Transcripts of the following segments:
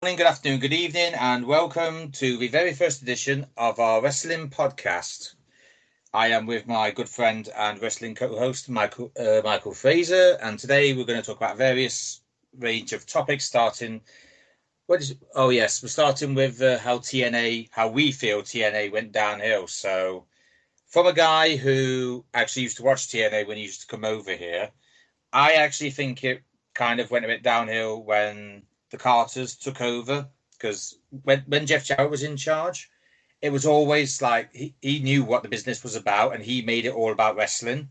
Morning, good afternoon, good evening, and welcome to the very first edition of our wrestling podcast. I am with my good friend and wrestling co-host Michael Fraser, and today we're going to talk about various range of topics. We're starting with how we feel TNA went downhill. So, from a guy who actually used to watch TNA when he used to come over here, I actually think it kind of went a bit downhill when the Carters took over, because when Jeff Jarrett was in charge, it was always like he knew what the business was about and he made it all about wrestling.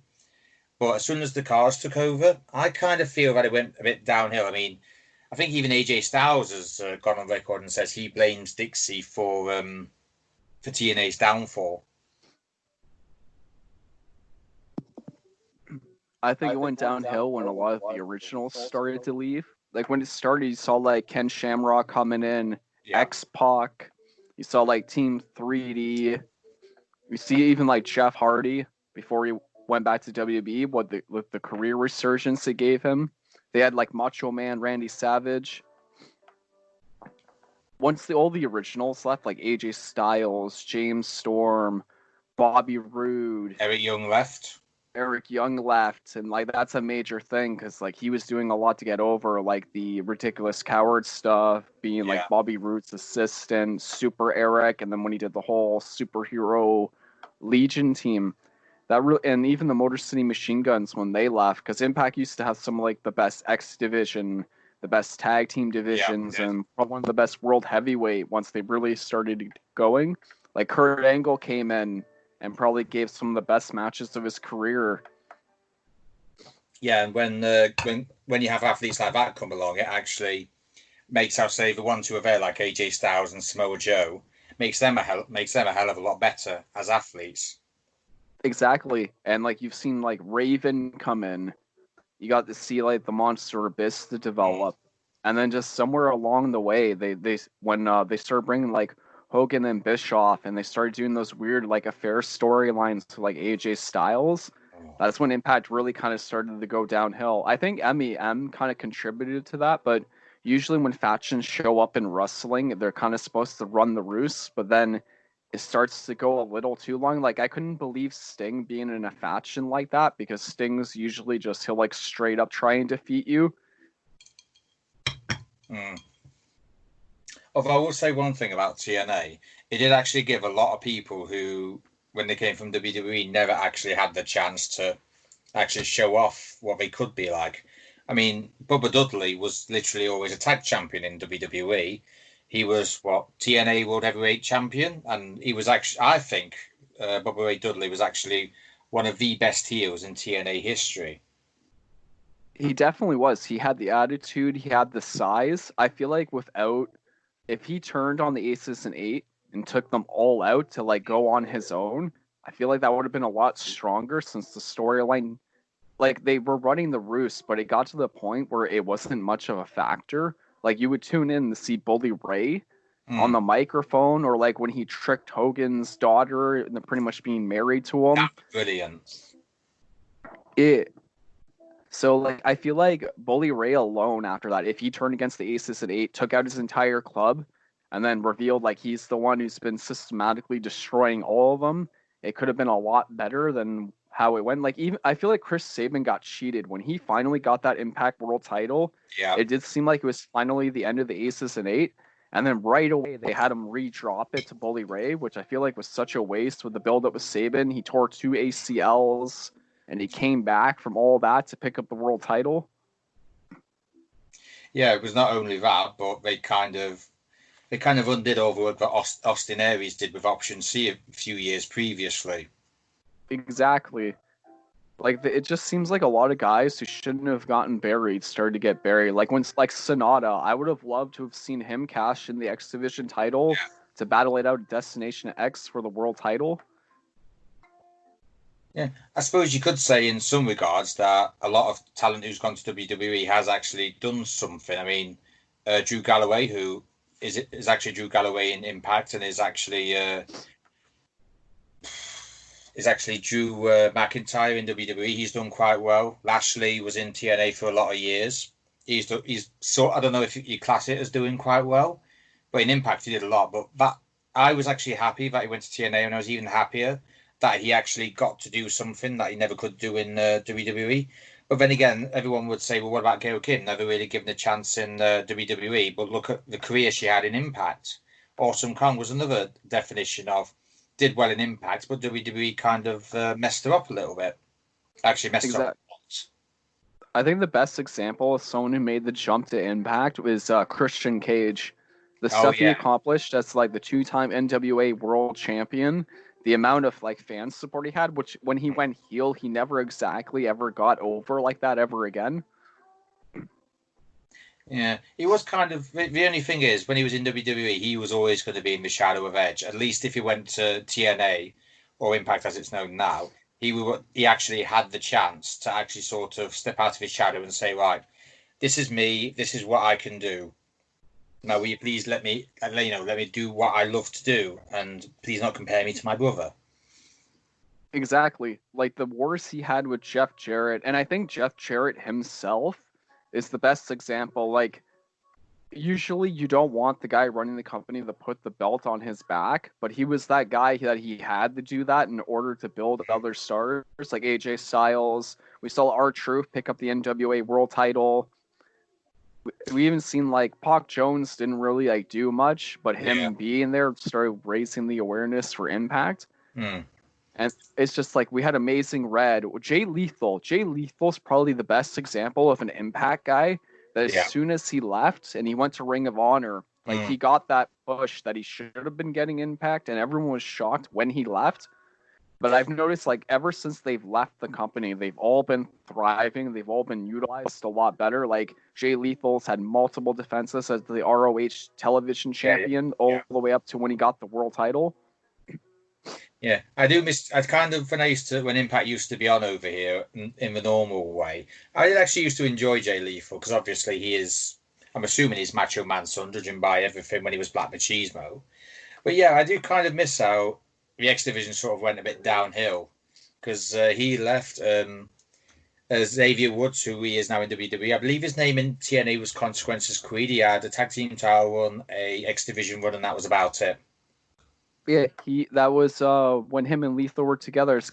But as soon as the Cars took over, I kind of feel that it went a bit downhill. I mean, I think even AJ Styles has gone on record and says he blames Dixie for TNA's downfall. I think it went downhill when a lot of the originals started to leave. Like when it started, you saw like Ken Shamrock coming in, X-Pac. You saw like Team 3D. You see even like Jeff Hardy before he went back to WWE. With the career resurgence it gave him. They had like Macho Man, Randy Savage. Once all the originals left, like AJ Styles, James Storm, Bobby Roode, Eric Young left. Eric Young left, and like that's a major thing because like he was doing a lot to get over like the ridiculous coward stuff, being like Bobby Roode's assistant, Super Eric, and then when he did the whole superhero Legion team, and even the Motor City Machine Guns when they left, because Impact used to have some of like the best X division, the best tag team divisions, and probably one of the best world heavyweight once they really started going. Like Kurt Angle came in and probably gave some of the best matches of his career. Yeah, and when you have athletes like that come along, it actually makes, I'll say, the ones who are there, like AJ Styles and Samoa Joe, makes them a hell of a lot better as athletes. Exactly, and like you've seen like Raven come in, you got to see like the Monster Abyss to develop, and then just somewhere along the way, they started bringing like Hogan and Bischoff, and they started doing those weird like affair storylines to like AJ Styles. That's when Impact really kind of started to go downhill. I think MEM kind of contributed to that, but usually when factions show up in wrestling, they're kind of supposed to run the roost, but then it starts to go a little too long. Like I couldn't believe Sting being in a faction like that, because Sting's usually just he'll like straight up try and defeat you. Although I will say one thing about TNA, it did actually give a lot of people who, when they came from WWE, never actually had the chance to actually show off what they could be like. I mean, Bubba Dudley was literally always a tag champion in WWE. He was TNA World Heavyweight Champion, and he was actually, I think, Bubba Ray Dudley was actually one of the best heels in TNA history. He definitely was. He had the attitude. He had the size. I feel like if he turned on the Aces and 8 and took them all out to like go on his own, I feel like that would have been a lot stronger, since the storyline, like they were running the roost, but it got to the point where it wasn't much of a factor. Like you would tune in to see Bully Ray on the microphone, or like when he tricked Hogan's daughter into pretty much being married to him. That's brilliant. So, like, I feel like Bully Ray alone after that, if he turned against the Aces and 8, took out his entire club, and then revealed, like, he's the one who's been systematically destroying all of them, it could have been a lot better than how it went. Like, even I feel like Chris Sabin got cheated when he finally got that Impact World title. Yeah. It did seem like it was finally the end of the Aces and 8, and then right away they had him re-drop it to Bully Ray, which I feel like was such a waste with the build-up with Sabin. He tore 2 ACLs. And he came back from all that to pick up the world title. Yeah, it was not only that, but they kind of undid over what Austin Aries did with Option C a few years previously. Exactly. Like it just seems like a lot of guys who shouldn't have gotten buried started to get buried. Like when Sonata, I would have loved to have seen him cash in the X Division title to battle it out at Destination X for the world title. Yeah, I suppose you could say in some regards that a lot of talent who's gone to WWE has actually done something. I mean, Drew Galloway, who is actually Drew Galloway in Impact, and is actually Drew McIntyre in WWE. He's done quite well. Lashley was in TNA for a lot of years. he's sort. I don't know if you class it as doing quite well, but in Impact he did a lot. But that I was actually happy that he went to TNA, and I was even happier that he actually got to do something that he never could do in WWE. But then again, everyone would say, well, what about Gail Kim? Never really given a chance in WWE. But look at the career she had in Impact. Awesome Kong was another definition of did well in Impact, but WWE kind of messed her up a little bit. Actually messed her up a lot. I think the best example of someone who made the jump to Impact was Christian Cage. The stuff he accomplished as like the 2-time NWA World Champion, the amount of like fan support he had, which when he went heel, he never exactly ever got over like that ever again. Yeah, he was kind of. The only thing is, when he was in WWE, he was always going to be in the shadow of Edge. At least if he went to TNA or Impact as it's known now, he actually had the chance to actually sort of step out of his shadow and say, right, this is me, this is what I can do. Now, will you please let me do what I love to do, and please not compare me to my brother. Exactly. Like the wars he had with Jeff Jarrett, and I think Jeff Jarrett himself is the best example. Like, usually you don't want the guy running the company to put the belt on his back, but he was that guy that he had to do that in order to build other stars, like AJ Styles. We saw R-Truth pick up the NWA World title. We even seen like Pac Jones didn't really like do much, but him being there started raising the awareness for Impact. And it's just like we had Amazing Red. Jay Lethal's probably the best example of an Impact guy that as soon as he left and he went to Ring of Honor, like he got that push that he should have been getting Impact, and everyone was shocked when he left. But I've noticed like ever since they've left the company, they've all been thriving. They've all been utilized a lot better. Like Jay Lethal's had multiple defenses as the ROH television champion all the way up to when he got the world title. Yeah, I do miss. I kind of when Impact used to be on over here in the normal way. I actually used to enjoy Jay Lethal because obviously he is. I'm assuming he's Macho Man son, judging by everything when he was Black Machismo. But yeah, I do kind of miss how the X Division sort of went a bit downhill because he left. Xavier Woods, who he is now in WWE, I believe his name in TNA was Consequences Creed. He had a tag team title run, a X Division run, and that was about it. Yeah, that was when him and Lethal were together as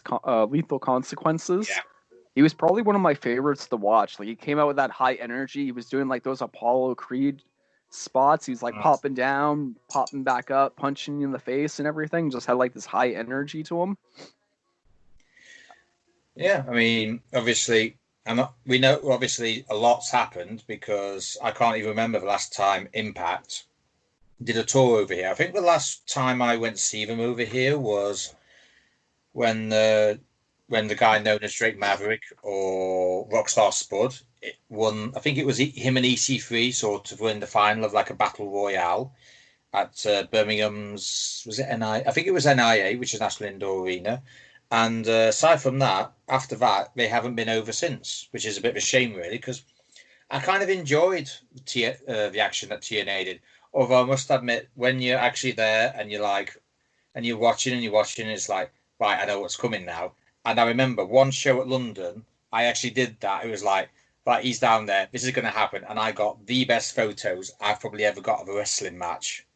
Lethal Consequences. Yeah. He was probably one of my favorites to watch. Like he came out with that high energy. He was doing like those Apollo Creed spots. He's like popping down, popping back up, punching you in the face and everything. Just had like this high energy to him. Yeah, I mean, obviously, we know obviously a lot's happened because I can't even remember the last time Impact did a tour over here. I think the last time I went to see them over here was when the guy known as Drake Maverick or Rockstar Spud won. I think it was him and EC3 sort of were in the final of like a battle royale at Birmingham's. Was it NI? I think it was NIA, which is National Indoor Arena. And aside from that, after that, they haven't been over since, which is a bit of a shame, really, because I kind of enjoyed the action that TNA did. Although I must admit, when you're actually there and you're like, and you're watching, it's like, right, I know what's coming now. And I remember one show at London, I actually did that. It was like, right, he's down there. This is going to happen. And I got the best photos I've probably ever got of a wrestling match.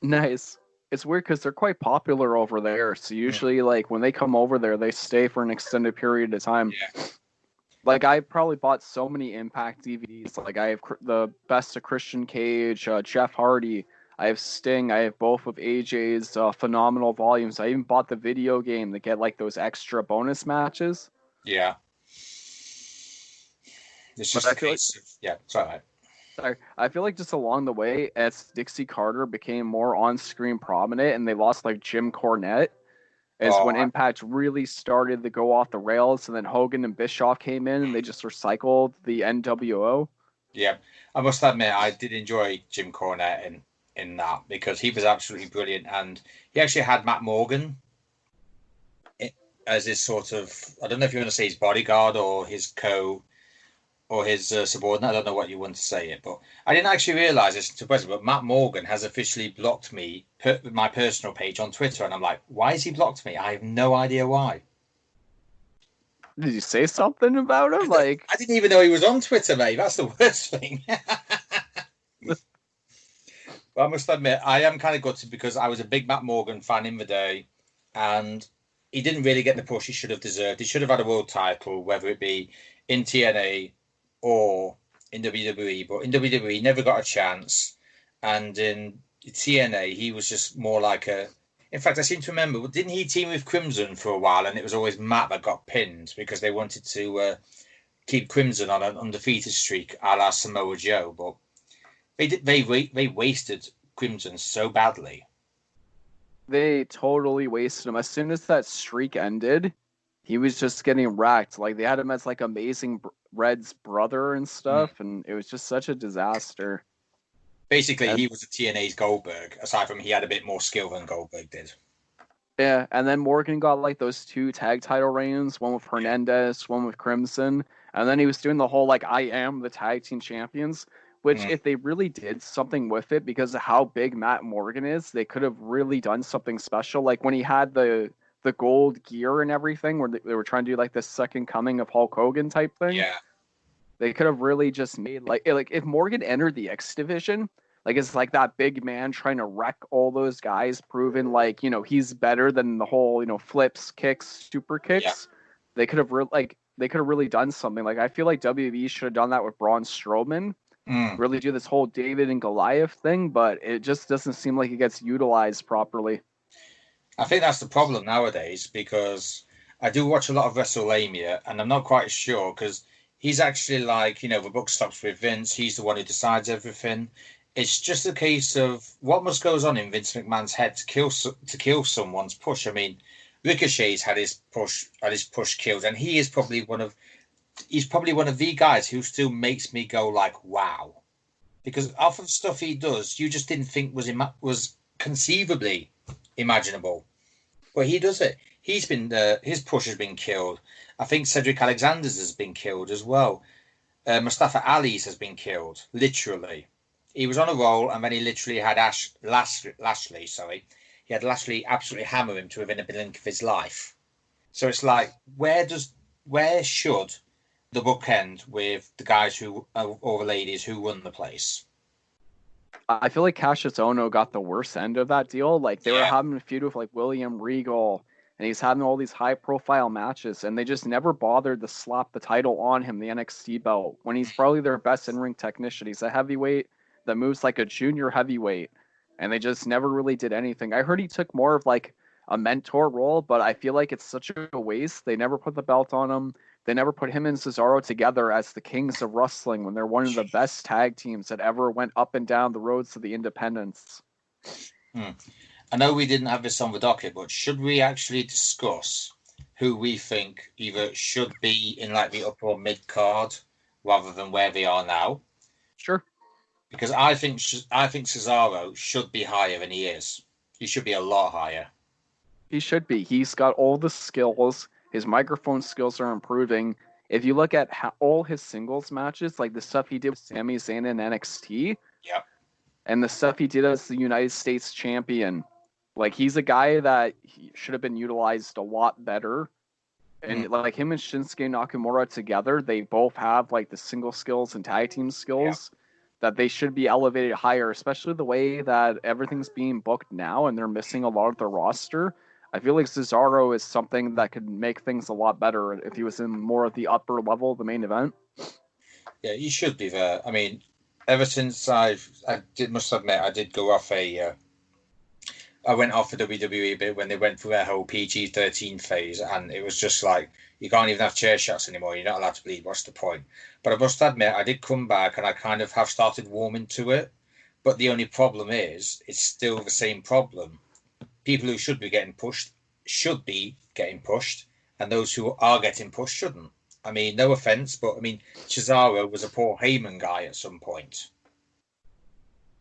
Nice. It's weird because they're quite popular over there. So usually, like, when they come over there, they stay for an extended period of time. Yeah. Like, I probably bought so many Impact DVDs. Like, I have the best of Christian Cage, Jeff Hardy. I have Sting. I have both of AJ's phenomenal volumes. I even bought the video game to get, like, those extra bonus matches. Yeah. It's just a case of... Yeah, sorry. I feel like just along the way, as Dixie Carter became more on-screen prominent and they lost, like, Jim Cornette, when Impact really started to go off the rails, and then Hogan and Bischoff came in and they just recycled the NWO. Yeah, I must admit, I did enjoy Jim Cornette in that because he was absolutely brilliant, and he actually had Matt Morgan as his sort of, I don't know if you want to say his bodyguard or his subordinate. I don't know what you want to say it, but I didn't actually realize this to present, but Matt Morgan has officially blocked me, my personal page on Twitter, and I'm like, why has he blocked me? I have no idea why. Did you say something about him? Like, I didn't even know he was on Twitter, mate. That's the worst thing. But I must admit, I am kind of gutted because I was a big Matt Morgan fan in the day, and he didn't really get the push he should have deserved. He should have had a world title, whether it be in TNA or in WWE. But in WWE, he never got a chance. And in TNA, he was just more like a. In fact, I seem to remember, didn't he team with Crimson for a while? And it was always Matt that got pinned because they wanted to keep Crimson on an undefeated streak, a la Samoa Joe. But they wasted Crimson so badly. they totally wasted him. As soon as that streak ended, he was just getting wrecked. Like, they had him as like Amazing Red's brother and stuff, and it was just such a disaster. Basically, he was a TNA's Goldberg, aside from he had a bit more skill than Goldberg did. Yeah, and then Morgan got like those 2 tag title reigns, one with Hernandez, one with Crimson, and then he was doing the whole like I am the tag team champions, which if they really did something with it because of how big Matt Morgan is, they could have really done something special. Like when he had the gold gear and everything, where they were trying to do like the second coming of Hulk Hogan type thing. Yeah. They could have really just made like if Morgan entered the X division, like it's like that big man trying to wreck all those guys, proving like, you know, he's better than the whole, you know, flips, kicks, super kicks. Yeah. They could have really done something. Like I feel like WWE should have done that with Braun Strowman. Really do this whole David and Goliath thing, but it just doesn't seem like it gets utilized properly. I think that's the problem nowadays because I do watch a lot of WrestleMania and I'm not quite sure because he's actually like, you know, the book stops with Vince. He's the one who decides everything. It's just a case of what must goes on in Vince McMahon's head to kill someone's push. I mean, Ricochet's had his push killed, and he's probably one of the guys who still makes me go like, wow, because half of the stuff he does, you just didn't think was conceivably imaginable, but he does it. He's been his push has been killed. I think Cedric Alexander's has been killed as well. Mustafa Ali's has been killed, literally. He was on a roll, and then he literally had Lashley. Sorry, he had Lashley absolutely hammer him to within a blink of his life. So it's like, where should the book end with the guys or the ladies who run the place? I feel like Cassius Ohno got the worst end of that deal. Like they were having a feud with like William Regal, and he's having all these high-profile matches, and they just never bothered to slap the title on him, the NXT belt, when he's probably their best in-ring technician. He's a heavyweight that moves like a junior heavyweight, and they just never really did anything. I heard he took more of like a mentor role, but I feel like it's such a waste. They never put the belt on him. They never put him and Cesaro together as the kings of wrestling when they're one of the best tag teams that ever went up and down the roads to the independents. I know we didn't have this on the docket, but should we actually discuss who we think either should be in like the upper or mid card rather than where they are now? Sure. Because I think Cesaro should be higher than he is. He should be a lot higher. He should be. He's got all the skills. His microphone skills are improving. If you look at all his singles matches, like the stuff he did with Sami Zayn in NXT, and the stuff he did as the United States champion, like he's a guy that he should have been utilized a lot better. And like him and Shinsuke Nakamura together, they both have like the single skills and tag team skills that they should be elevated higher, especially the way that everything's being booked now and they're missing a lot of their roster. I feel like Cesaro is something that could make things a lot better if he was in more of the upper level of the main event. Yeah, he should be there. I mean, ever since I must admit, I did go off I went off the WWE a bit when they went through their whole PG-13 phase, and it was just like, you can't even have chair shots anymore. You're not allowed to bleed. What's the point? But I must admit, I did come back, and I kind of have started warming to it. But the only problem is, it's still the same problem. People who should be getting pushed, and those who are getting pushed shouldn't. I mean, no offense, but I mean, Cesaro was a Paul Heyman guy at some point.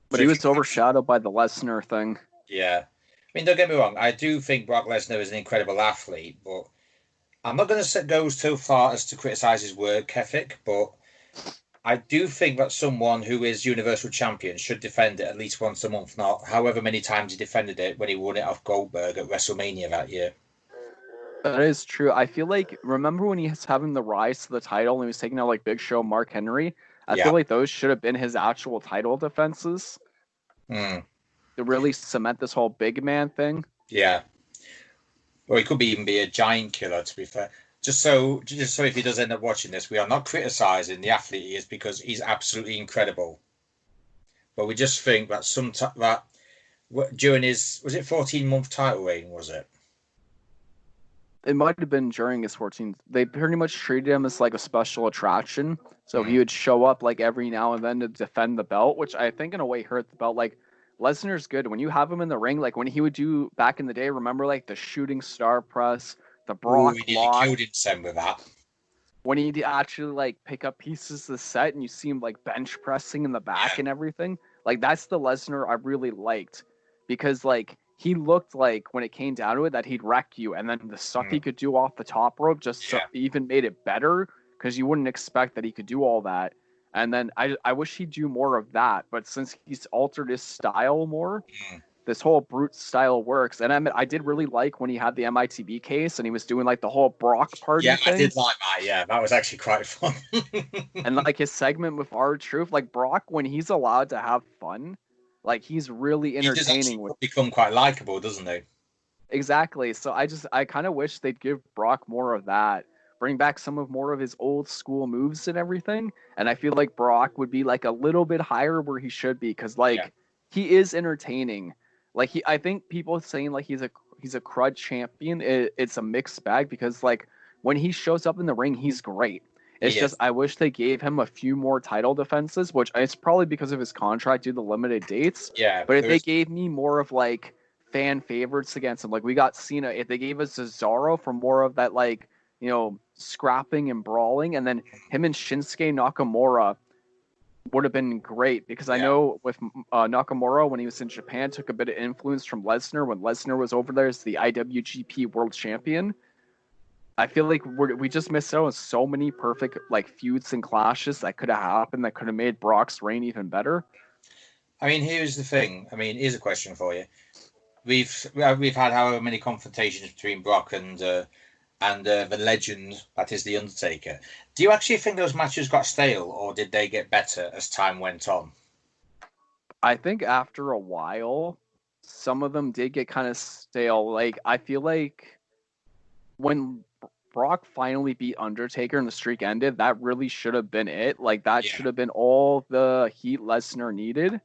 But he was overshadowed by the Lesnar thing. Yeah. I mean, don't get me wrong. I do think Brock Lesnar is an incredible athlete, but I'm not going to go so far as to criticize his work ethic, but I do think that someone who is Universal Champion should defend it at least once a month, not however many times he defended it when he won it off Goldberg at WrestleMania that year. That is true. I feel like, remember when he was having the rise to the title and he was taking out like Big Show, Mark Henry? I Yeah. feel like those should have been his actual title defenses Hmm. to really cement this whole big man thing. Yeah. Or he could even be a giant killer, to be fair. Just so if he does end up watching this, we are not criticizing the athlete he is because he's absolutely incredible. But we just think that during his, was it 14-month title reign, was it? It might have been during his 14th. They pretty much treated him as like a special attraction. So he would show up like every now and then to defend the belt, which I think in a way hurt the belt. Like Lesnar's good when you have him in the ring. Like when he would do back in the day, remember like the shooting star press, the Ooh, Brock he nearly lock. killed himself with that. When he'd actually like pick up pieces of the set and you see him like bench pressing in the back and everything. Like that's the Lesnar I really liked because like he looked like when it came down to it that he'd wreck you, and then the stuff he could do off the top rope just even made it better because you wouldn't expect that he could do all that. And then I wish he'd do more of that, but since he's altered his style more, this whole brute style works. And I did really like when he had the MITB case and he was doing like the whole Brock party thing. I did like that. Yeah, that was actually quite fun. And like his segment with R-Truth, like Brock, when he's allowed to have fun, like he's really entertaining. He does become quite likable, doesn't he? Exactly. So I kind of wish they'd give Brock more of that. Bring back more of his old school moves and everything. And I feel like Brock would be like a little bit higher where he should be because he is entertaining. Like I think people saying like he's a crud champion. It's a mixed bag because like when he shows up in the ring, he's great. It's just I wish they gave him a few more title defenses, which it's probably because of his contract due to the limited dates. Yeah, but if they gave me more of like fan favorites against him, like we got Cena, if they gave us Cesaro for more of that like scrapping and brawling, and then him and Shinsuke Nakamura would have been great because I know with Nakamura when he was in Japan took a bit of influence from Lesnar when Lesnar was over there as the IWGP World Champion. I feel like we just missed out on so many perfect like feuds and clashes that could have happened that could have made Brock's reign even better. I mean, here's the thing. I mean, here's a question for you. We've had however many confrontations between Brock and the legend that is the Undertaker. Do you actually think those matches got stale, or did they get better as time went on? I think after a while, some of them did get kind of stale. Like I feel like when Brock finally beat Undertaker and the streak ended, that really should have been it. Like that should have been all the heat Lesnar needed.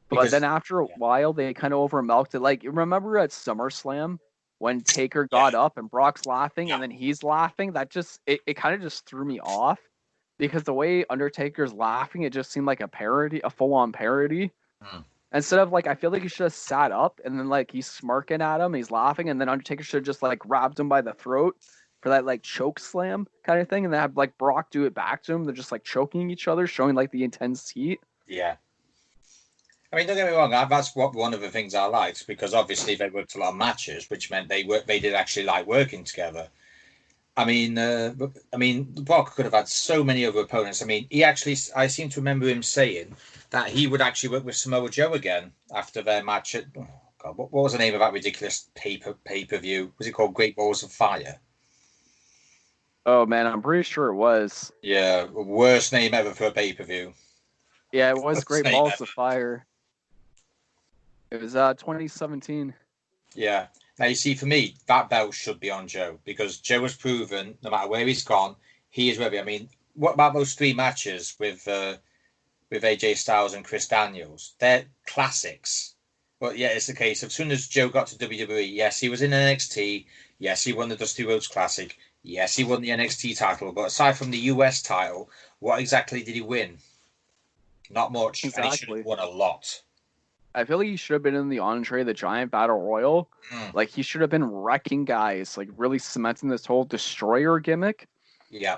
But then after a while, they kind of overmilked it. Like remember at SummerSlam when Taker got up and Brock's laughing and then he's laughing? That just it kind of just threw me off because the way Undertaker's laughing, it just seemed like a parody, a full-on parody. Instead of like, I feel like he should have sat up and then like he's smirking at him, he's laughing, and then Undertaker should have just like grabbed him by the throat for that like choke slam kind of thing, and then have like Brock do it back to him. They're just like choking each other, showing like the intense heat. Yeah. I mean, don't get me wrong. That's one of the things I liked because obviously they worked a lot of matches, which meant they did actually like working together. I mean, Brock could have had so many other opponents. I mean, I seem to remember him saying that he would actually work with Samoa Joe again after their match at, oh God, what was the name of that ridiculous pay-per-view? Was it called Great Balls of Fire? Oh man, I'm pretty sure it was. Yeah, worst name ever for a pay-per-view. Yeah, it was Great Balls of Fire. It was 2017. Yeah. Now, you see, for me, that belt should be on Joe because Joe has proven no matter where he's gone, he is ready. I mean, what about those 3 matches with AJ Styles and Chris Daniels? They're classics. But yeah, it's the case. As soon as Joe got to WWE, yes, he was in NXT. Yes, he won the Dusty Rhodes Classic. Yes, he won the NXT title. But aside from the US title, what exactly did he win? Not much. Exactly. And he should have won a lot. I feel like he should have been in the Andre the Giant Battle Royal. Like he should have been wrecking guys, like really cementing this whole destroyer gimmick. Yeah.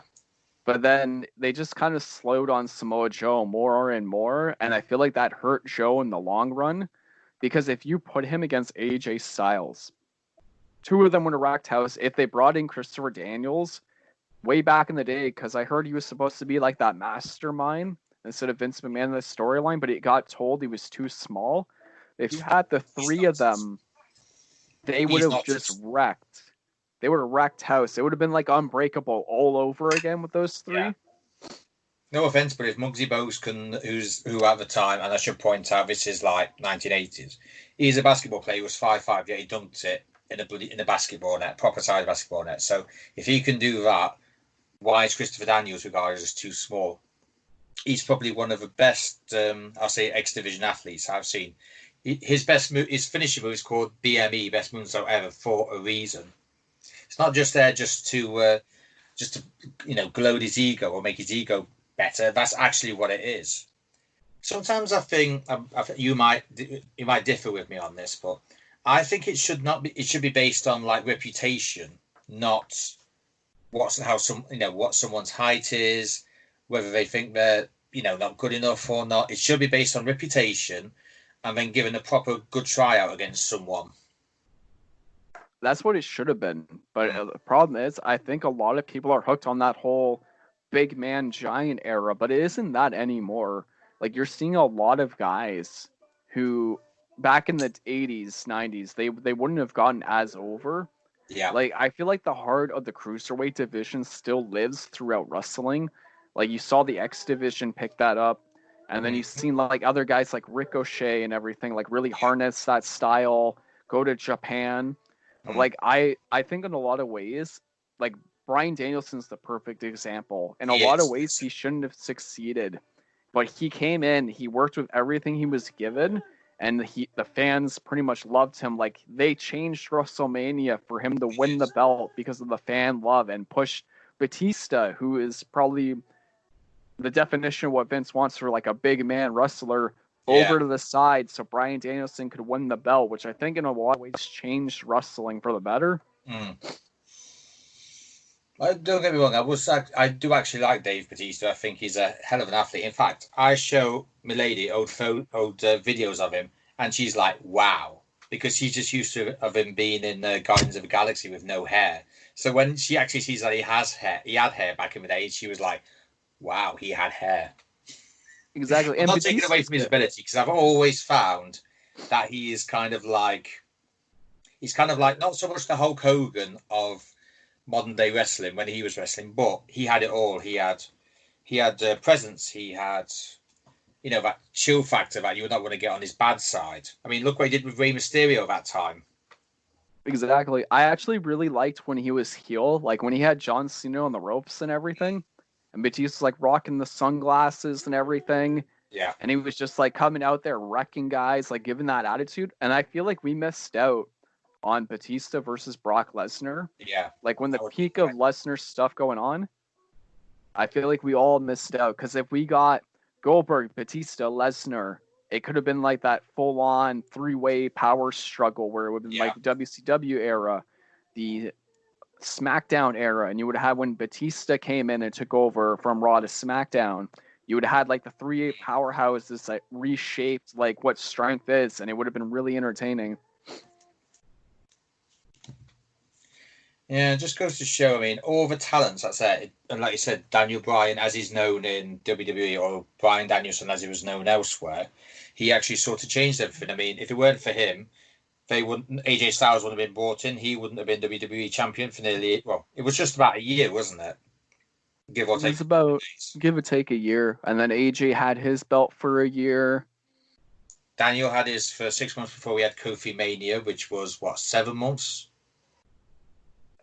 But then they just kind of slowed on Samoa Joe more and more, and I feel like that hurt Joe in the long run because if you put him against AJ Styles, 2 of them would have wrecked house. If they brought in Christopher Daniels way back in the day, because I heard he was supposed to be like that mastermind instead of Vince McMahon in the storyline, but it got told he was too small. If you had the 3 of them, they would have just wrecked. they would have wrecked house. It would have been like Unbreakable all over again with those three. Yeah. No offense, but if Muggsy Bogues who at the time, and I should point out, this is like 1980s, he's a basketball player. He was 5'5", yet he dunked it in a basketball net, proper size basketball net. So if he can do that, why is Christopher Daniels regarded as too small? He's probably one of the best, I'll say, X Division athletes I've seen. His best move, his finishing move is called BME, best moonsault ever, for a reason. It's not just there just to gloat his ego or make his ego better. That's actually what it is. Sometimes I think you might differ with me on this, but I think it should not be. It should be based on like reputation, not what someone's height is, whether they think they're not good enough or not. It should be based on reputation, and then given a proper good tryout against someone. That's what it should have been. But the problem is, I think a lot of people are hooked on that whole big man giant era, but it isn't that anymore. Like, you're seeing a lot of guys who back in the 80s, 90s, they wouldn't have gotten as over. Yeah. Like, I feel like the heart of the cruiserweight division still lives throughout wrestling. Like, you saw the X division pick that up, and then you've seen like other guys like Ricochet and everything like really harness that style, go to Japan. Like, I think in a lot of ways, like, Bryan Danielson's the perfect example. In a lot of ways, he shouldn't have succeeded. But he came in, he worked with everything he was given, and the fans pretty much loved him. Like, they changed WrestleMania for him to win the belt because of the fan love, and pushed Batista, who is probably the definition of what Vince wants for like a big man wrestler, over to the side so Bryan Danielson could win the belt, which I think in a lot of ways changed wrestling for the better. Don't get me wrong, I do actually like Dave Batista. I think he's a hell of an athlete. In fact, I show my lady old videos of him, and she's like, wow, because she's just used to of him being in Guardians of the Galaxy with no hair. So when she actually sees that he had hair back in the day, she was like, wow, he had hair. Exactly. I'm not taking away from his ability, because I've always found that he's kind of like not so much the Hulk Hogan of modern day wrestling when he was wrestling, but he had it all. He had presence. He had that chill factor that you would not want to get on his bad side. I mean, look what he did with Rey Mysterio that time. Exactly. I actually really liked when he was heel, like when he had John Cena on the ropes and everything. And Batista's like rocking the sunglasses and everything. Yeah. And he was just like coming out there wrecking guys, like giving that attitude. And I feel like we missed out on Batista versus Brock Lesnar. Yeah. Like when the peak of Lesnar's stuff going on, I feel like we all missed out. Because if we got Goldberg, Batista, Lesnar, it could have been like that full-on three-way power struggle where it would have been like the WCW era, the SmackDown era, and you would have had when Batista came in and took over from Raw to SmackDown, you would have had like the three powerhouses like reshaped like what strength is, and it would have been really entertaining. Yeah, it just goes to show, I mean, all the talents that's there, and like you said, Daniel Bryan, as he's known in WWE, or Bryan Danielson as he was known elsewhere, he actually sort of changed everything. I mean, if it weren't for him, AJ Styles wouldn't have been brought in. He wouldn't have been WWE champion for it was just about a year, wasn't it? Give or take. It was about give or take a year, and then AJ had his belt for a year. Daniel had his for 6 months before we had Kofi Mania, which was 7 months.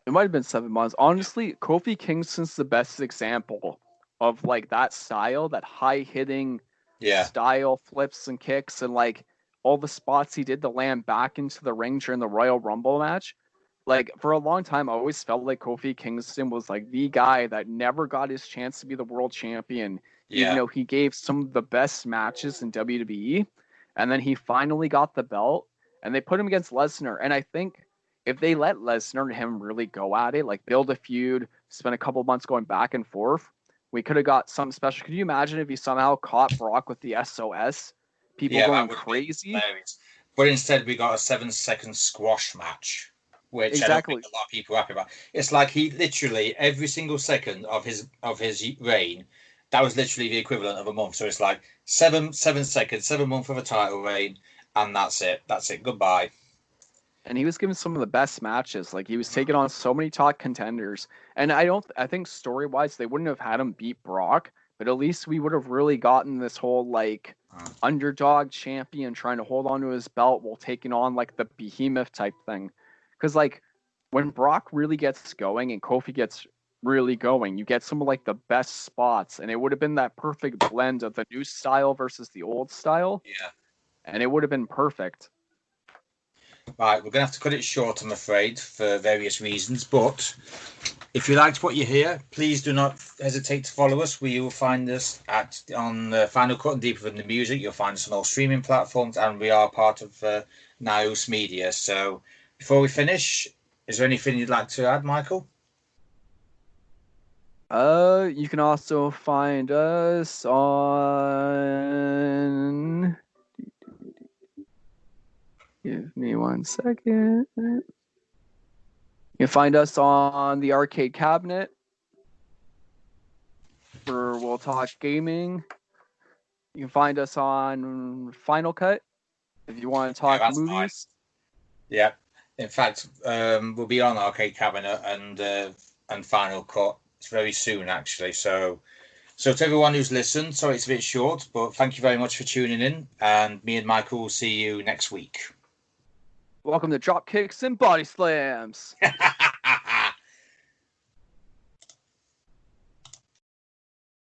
It might have been 7 months. Honestly, Kofi Kingston's the best example of like that style, that high hitting style, flips and kicks, and like all the spots he did to land back into the ring during the Royal Rumble match. Like, for a long time, I always felt like Kofi Kingston was like the guy that never got his chance to be the world champion, even though he gave some of the best matches in WWE. And then he finally got the belt, and they put him against Lesnar. And I think if they let Lesnar and him really go at it, like build a feud, spend a couple months going back and forth, we could have got something special. Could you imagine if he somehow caught Brock with the SOS? People going crazy. But instead, we got a 7-second squash match, which I don't think a lot of people are happy about. It's like he literally, every single second of his reign, that was literally the equivalent of a month. So it's like 7 seconds, 7 months of a title reign, and that's it. That's it. Goodbye. And he was given some of the best matches. Like, he was taking on so many top contenders. And I think story-wise, they wouldn't have had him beat Brock, but at least we would have really gotten this whole, like, underdog champion trying to hold on to his belt while taking on, like, the behemoth type thing. Because, like, when Brock really gets going and Kofi gets really going, you get some of, like, the best spots. And it would have been that perfect blend of the new style versus the old style. Yeah. And it would have been perfect. Right, we're going to have to cut it short, I'm afraid, for various reasons. But if you liked what you hear, please do not hesitate to follow us. You will find us on Final Cut and Deeper Than the Music. You'll find us on all streaming platforms, and we are part of Nios Media. So before we finish, is there anything you'd like to add, Michael? You can also find us on... Give me 1 second. You can find us on the Arcade Cabinet for We'll Talk Gaming. You can find us on Finalcut if you want to talk movies. Nice. Yeah. In fact, we'll be on Arcade Cabinet and Final Cut very soon, actually. So to everyone who's listened, sorry it's a bit short, but thank you very much for tuning in. And me and Michael will see you next week. Welcome to Drop Kicks and Body Slams.